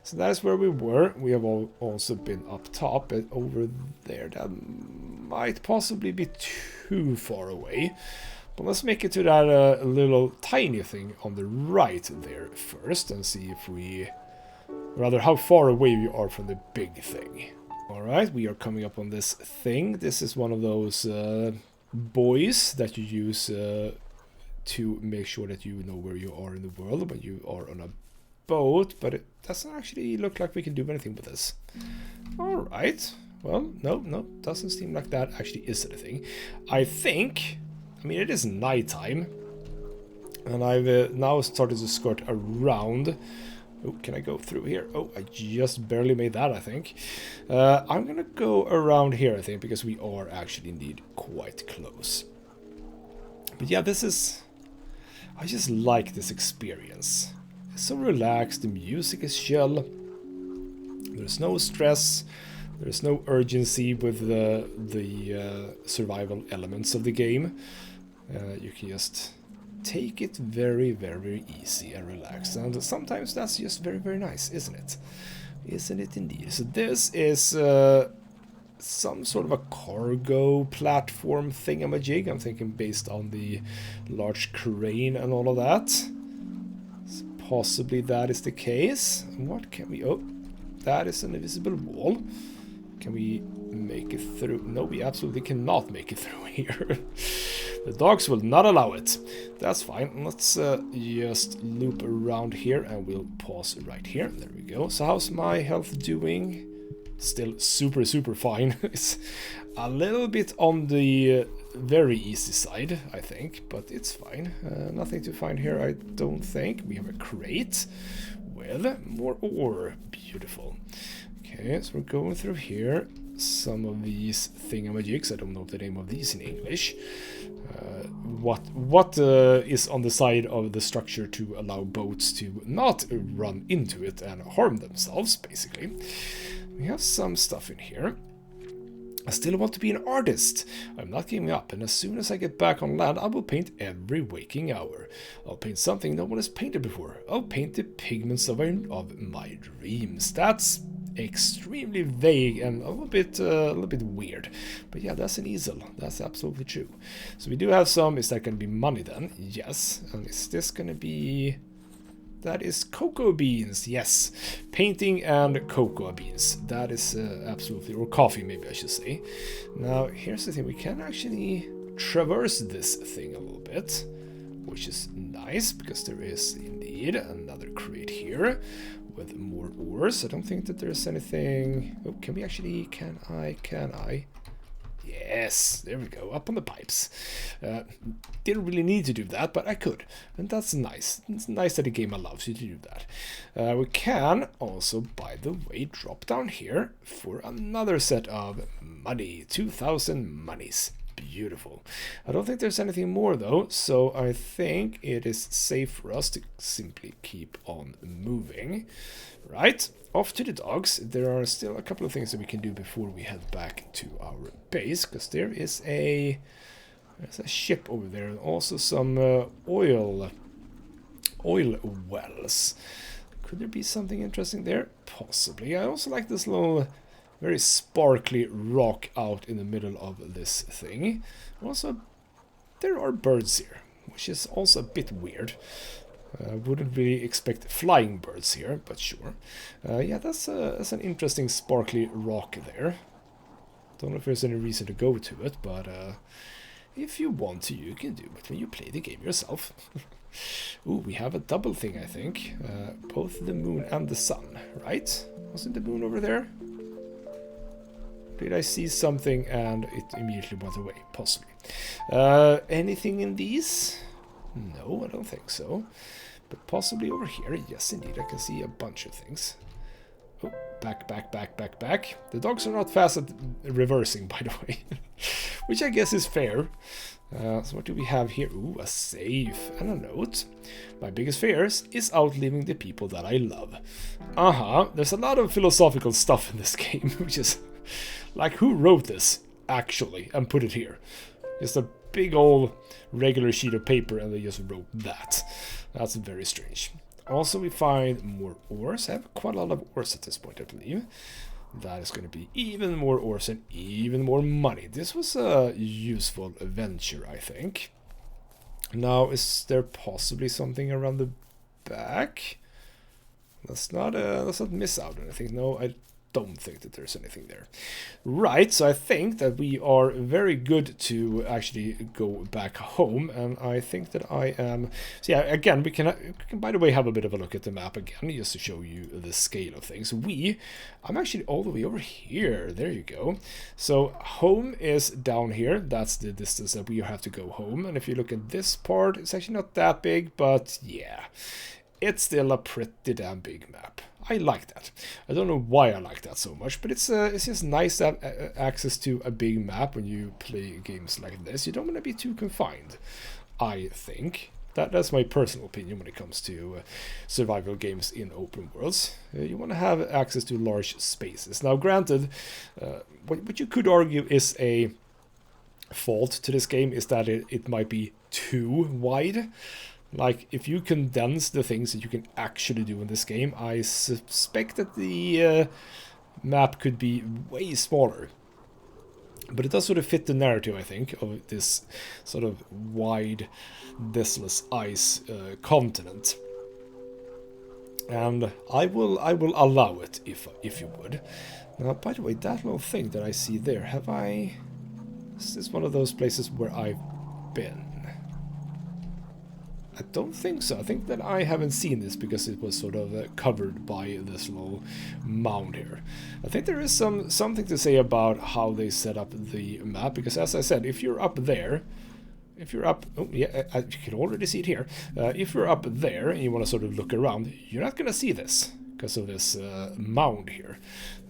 So that is where we were. We have also been up top, but over there, that might possibly be too far away. But let's make it to that little tiny thing on the right there first and see if we... Rather, how far away we are from the big thing. Alright, we are coming up on this thing. This is one of those buoys that you use to make sure that you know where you are in the world when you are on a boat, but it doesn't actually look like we can do anything with this. Alright, well, no, doesn't seem like that actually is anything. I mean, it is nighttime, and I've now started to skirt around. Oh, can I go through here? Oh, I just barely made that, I think. I'm gonna go around here, I think, because we are actually indeed quite close. But yeah, this is... I just like this experience. It's so relaxed, the music is chill. There's no stress. There's no urgency with the survival elements of the game. You can just... take it very, very easy and relaxed. And sometimes that's just very, very nice, isn't it? Isn't it indeed? So this is some sort of a cargo platform thingamajig. I'm thinking based on the large crane and all of that. So possibly that is the case. What can we... Oh, that is an invisible wall. Can we make it through? No, we absolutely cannot make it through here. The dogs will not allow it. That's fine. Let's just loop around here and we'll pause right here. There we go. So how's my health doing? Still super, super fine. It's a little bit on the very easy side, I think, but it's fine. Nothing to find here, I don't think. We have a crate with more ore. Beautiful. Okay, so we're going through here. Some of these thingamajigs, I don't know the name of these in English. What is on the side of the structure to allow boats to not run into it and harm themselves, basically. We have some stuff in here. I still want to be an artist. I'm not giving up, and as soon as I get back on land, I will paint every waking hour. I'll paint something no one has painted before. I'll paint the pigments of my dreams. That's extremely vague and a little bit weird, but yeah, that's an easel. That's absolutely true. So we do have some. Is that going to be money then? Yes. And is this going to be... That is cocoa beans. Yes, painting and cocoa beans. That is absolutely... Or coffee, maybe I should say. Now here's the thing, we can actually traverse this thing a little bit, which is nice because there is indeed another crate here with more ores. I don't think that there's anything... Oh, can we actually... Can I? Yes, there we go, up on the pipes. Didn't really need to do that, but I could. And that's nice. It's nice that the game allows you to do that. We can also, by the way, drop down here for another set of money. 2,000 monies. Beautiful. I don't think there's anything more though, so I think it is safe for us to simply keep on moving. Right, off to the dogs. There are still a couple of things that we can do before we head back to our base, because there's a ship over there and also some oil wells. Could there be something interesting there? Possibly. I also like this little very sparkly rock out in the middle of this thing. Also, there are birds here, which is also a bit weird. Wouldn't really expect flying birds here, but sure. Yeah, that's an interesting sparkly rock there. Don't know if there's any reason to go to it, but if you want to, you can do it when you play the game yourself. Ooh, we have a double thing, I think. Both the moon and the sun, right? Wasn't the moon over there? Did I see something and it immediately went away? Possibly. Anything in these? No, I don't think so. But possibly over here. Yes, indeed, I can see a bunch of things. Oh, back. The dogs are not fast at reversing, by the way. Which I guess is fair. So what do we have here? Ooh, a safe and a note. My biggest fears is outliving the people that I love. There's a lot of philosophical stuff in this game, which is like, who wrote this, actually, and put it here? Just a big old regular sheet of paper and they just wrote that. That's very strange. Also, we find more ores. I have quite a lot of ores at this point, I believe. That is going to be even more ores and even more money. This was a useful adventure, I think. Now, is there possibly something around the back? Let's not miss out on anything. No, I don't think that there's anything there. Right, so I think that we are very good to actually go back home, and I think that I am... So yeah, again, we can by the way, have a bit of a look at the map again, just to show you the scale of things. I'm actually all the way over here. There you go. So home is down here. That's the distance that we have to go home, and if you look at this part, it's actually not that big, but yeah, it's still a pretty damn big map. I like that. I don't know why I like that so much, but it's just nice to have access to a big map when you play games like this. You don't want to be too confined, I think. That's my personal opinion when it comes to survival games in open worlds. You want to have access to large spaces. Now, granted, what you could argue is a fault to this game is that it might be too wide. Like, if you condense the things that you can actually do in this game, I suspect that the map could be way smaller. But it does sort of fit the narrative, I think, of this sort of wide, desolate ice continent. And I will allow it, if you would. Now, by the way, that little thing that I see there, is this one of those places where I've been? I don't think so. I think that I haven't seen this because it was sort of covered by this little mound here. I think there is something to say about how they set up the map, because as I said, if you're up there, oh yeah, you can already see it here. If you're up there and you want to sort of look around, you're not going to see this because of this mound here.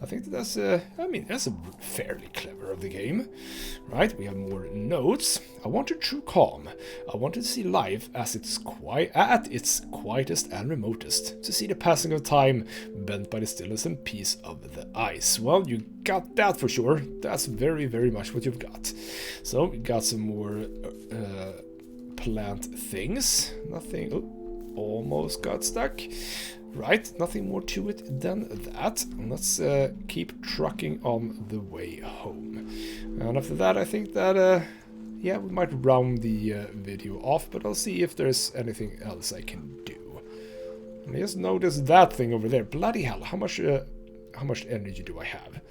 I think that's that's fairly clever of the game, right? We have more notes. I wanted true calm. I wanted to see life at its quietest and remotest, to see the passing of time bent by the stillness and peace of the ice. Well, you got that for sure. That's very, very much what you've got. So we got some more plant things. Nothing. Oh, almost got stuck. Right, nothing more to it than that. Let's keep trucking on the way home. And after that, I think that, yeah, we might round the video off, but I'll see if there's anything else I can do. And I just noticed that thing over there. Bloody hell, how much energy do I have?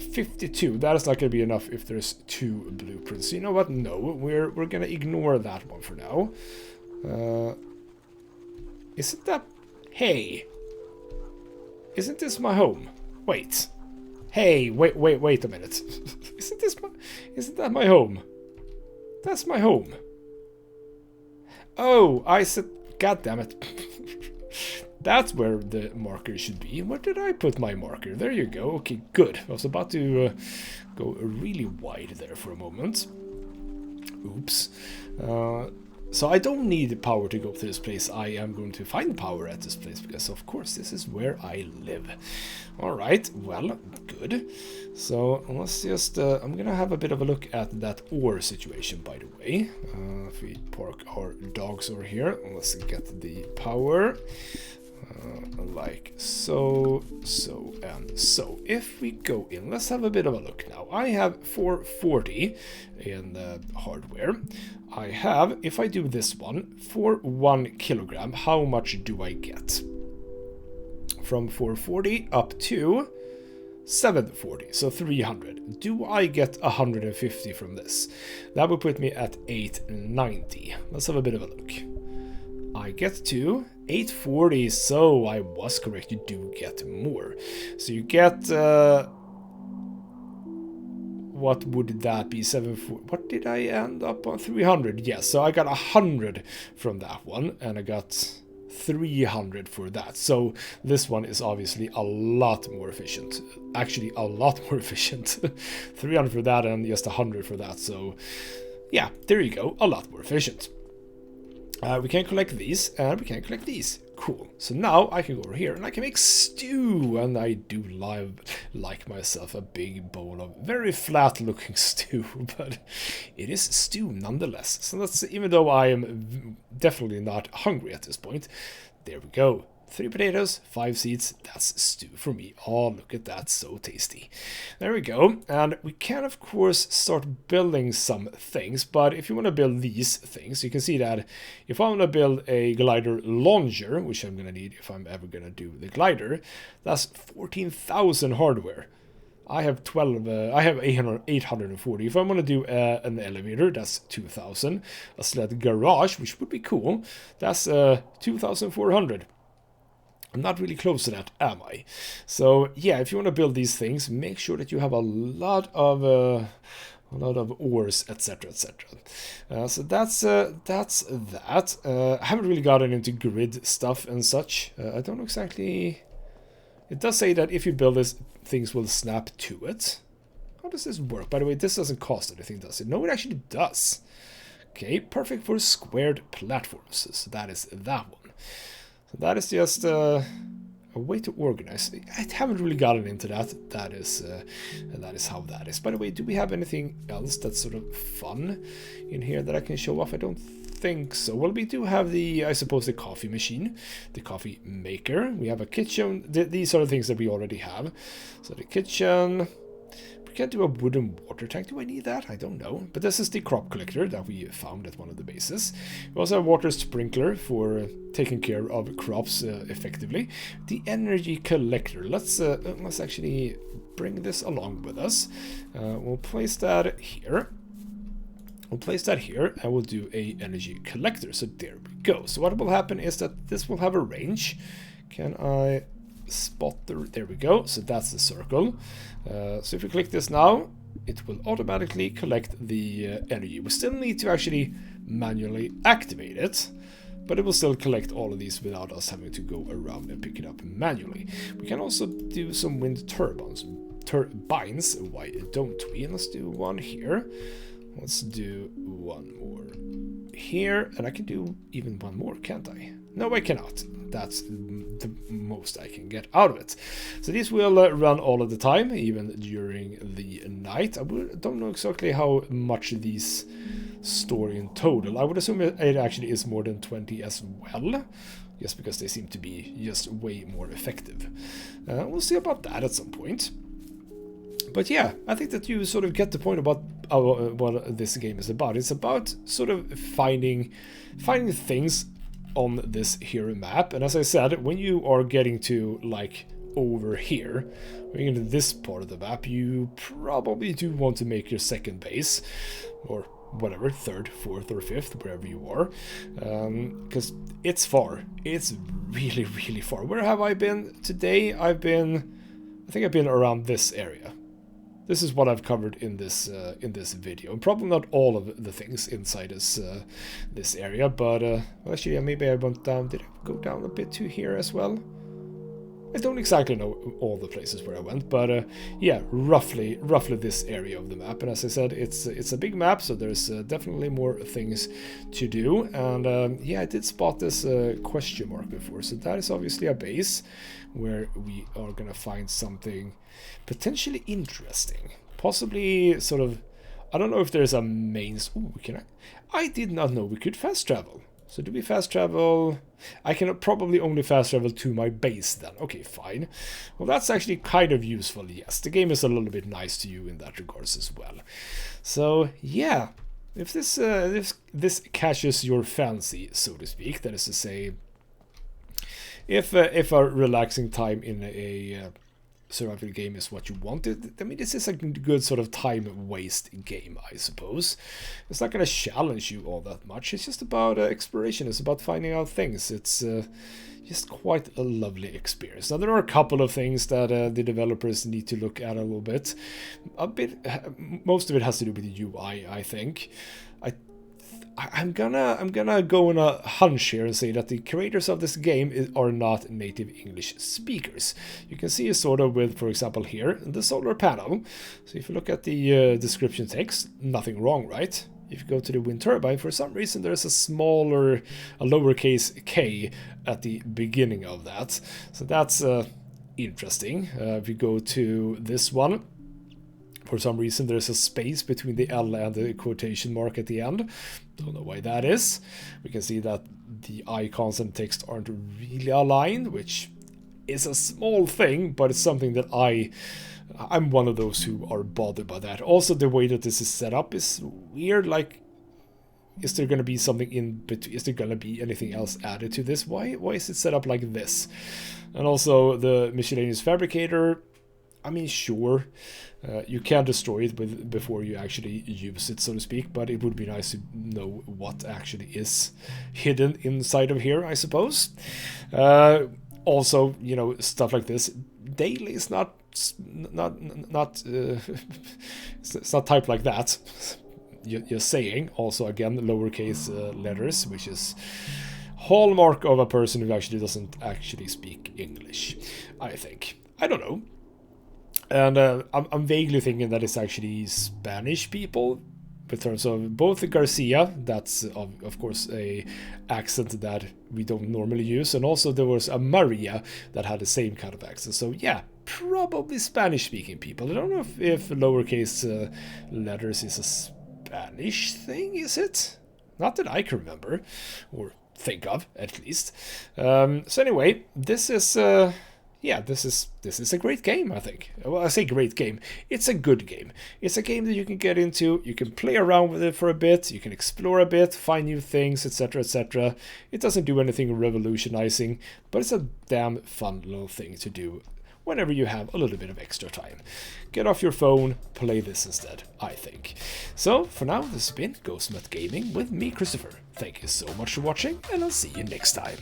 52. That is not going to be enough if there's 2 blueprints. You know what? No, we're going to ignore that one for now. Isn't that... Hey, isn't this my home? Wait. Hey, wait a minute. Isn't that my home? That's my home. Oh, I said, god damn it. That's where the marker should be. Where did I put my marker? There you go. Okay, good. I was about to go really wide there for a moment. Oops. So I don't need power to go to this place. I am going to find power at this place because, of course, this is where I live. All right, well, good. So let's just... I'm going to have a bit of a look at that ore situation, by the way. If we park our dogs over here, let's get the power. Like so, so, and so. If we go in, let's have a bit of a look now. I have 440 in the hardware. I have, if I do this one, for 1 kilogram, how much do I get? From 440 up to 740, so 300. Do I get 150 from this? That would put me at 890. Let's have a bit of a look. I get to 840, so I was correct, you do get more. So you get, what would that be, 740, what did I end up on, 300, yes, so I got 100 from that one, and I got 300 for that. So this one is obviously a lot more efficient, actually a lot more efficient. 300 for that and just 100 for that, so yeah, there you go, a lot more efficient. We can collect these, and we can collect these. Cool. So now I can go over here, and I can make stew, and I do like myself a big bowl of very flat-looking stew, but it is stew nonetheless. So that's, even though I am definitely not hungry at this point, there we go. 3 potatoes, 5 seeds, that's stew for me. Oh, look at that, so tasty. There we go, and we can of course start building some things, but if you want to build these things, you can see that if I want to build a glider launcher, which I'm going to need if I'm ever going to do the glider, that's 14,000 hardware. I have 840. If I want to do an elevator, that's 2,000. A sled garage, which would be cool, that's 2,400. I'm not really close to that, am I? So yeah, if you want to build these things, make sure that you have a lot of ores, etc., etc. So that's that. I haven't really gotten into grid stuff and such. I don't know exactly. It does say that if you build this, things will snap to it. How does this work? By the way, this doesn't cost anything, does it? No, it actually does. Okay, perfect for squared platforms. So that is that one. So that is just a way to organize. I haven't really gotten into that. That is how that is. By the way, do we have anything else that's sort of fun in here that I can show off? I don't think so. Well, we do have I suppose the coffee machine, the coffee maker. We have a kitchen. These are the things that we already have. So the kitchen. Can't do a wooden water tank. Do I need that? I don't know. But this is the crop collector that we found at one of the bases. We also have a water sprinkler for taking care of crops effectively. The energy collector. Let's actually bring this along with us. We'll place that here. We'll place that here, and we'll do a energy collector. So there we go. So what will happen is that this will have a range. Can I spot there we go, so that's the circle. So if we click this now, it will automatically collect the energy. We still need to actually manually activate it, but it will still collect all of these without us having to go around and pick it up manually. We can also do some wind turbines. Why don't we? And let's do one here. Let's do one more here, and I can do even one more, can't I? No, I cannot. That's the most I can get out of it. So these will run all of the time, even during the night. I don't know exactly how much these store in total. I would assume it actually is more than 20 as well, just because they seem to be just way more effective. We'll see about that at some point. But yeah, I think that you sort of get the point about what this game is about. It's about sort of finding things on this hero map, and as I said, when you are getting to like over here, when you're into this part of the map, you probably do want to make your second base, or whatever, third, fourth, or fifth, wherever you are, because it's far. It's really, really far. Where have I been today? I think I've been around this area. This is what I've covered in this video, and probably not all of the things inside this area, but well, actually, yeah, maybe I went down. Did I go down a bit to here as well? I don't exactly know all the places where I went, but yeah, roughly this area of the map. And as I said, it's a big map, so there's definitely more things to do. And yeah, I did spot this question mark before, so that is obviously a base where we are gonna find something potentially interesting, possibly sort of. I don't know if there's a main. Ooh, I did not know we could fast travel. So do we fast travel? I can probably only fast travel to my base then. Okay, fine. Well, that's actually kind of useful, yes. The game is a little bit nice to you in that regards as well. So, yeah. If this catches your fancy, so to speak, that is to say, if a relaxing time in a survival game is what you wanted, I mean, this is a good sort of time waste game, I suppose. It's not going to challenge you all that much. It's just about exploration. It's about finding out things. It's just quite a lovely experience. Now, there are a couple of things that the developers need to look at a little bit. Most of it has to do with the UI, I think. I'm gonna go on a hunch here and say that the creators of this game are not native English speakers. You can see it sort of with, for example, here the solar panel. So if you look at the description text, nothing wrong, right? If you go to the wind turbine, for some reason there's a lowercase k at the beginning of that. So that's interesting. If you go to this one, for some reason there's a space between the L and the quotation mark at the end. Don't know why that is. We can see that the icons and text aren't really aligned, which is a small thing, but it's something that I'm one of those who are bothered by that. Also, the way that this is set up is weird. Like, is there going to be something in between? Is there going to be anything else added to this? Why is it set up like this? And also the miscellaneous fabricator, I mean, sure, you can destroy it before you actually use it, so to speak, but it would be nice to know what actually is hidden inside of here, I suppose. Also, you know, stuff like this. Daily is it's not typed like that. You're saying. Also, again, lowercase letters, which is hallmark of a person who actually doesn't actually speak English, I think. I don't know. And I'm vaguely thinking that it's actually Spanish people, in terms of both the Garcia, that's of course a accent that we don't normally use, and also there was a Maria that had the same kind of accent. So yeah, probably Spanish-speaking people. I don't know if lowercase letters is a Spanish thing, is it? Not that I can remember, or think of, at least. So anyway, this is... yeah, this is a great game, I think. Well, I say great game. It's a good game. It's a game that you can get into. You can play around with it for a bit. You can explore a bit, find new things, etc., etc. It doesn't do anything revolutionizing, but it's a damn fun little thing to do whenever you have a little bit of extra time. Get off your phone, play this instead, I think. So, for now, this has been GhostNut Gaming with me, Christopher. Thank you so much for watching, and I'll see you next time.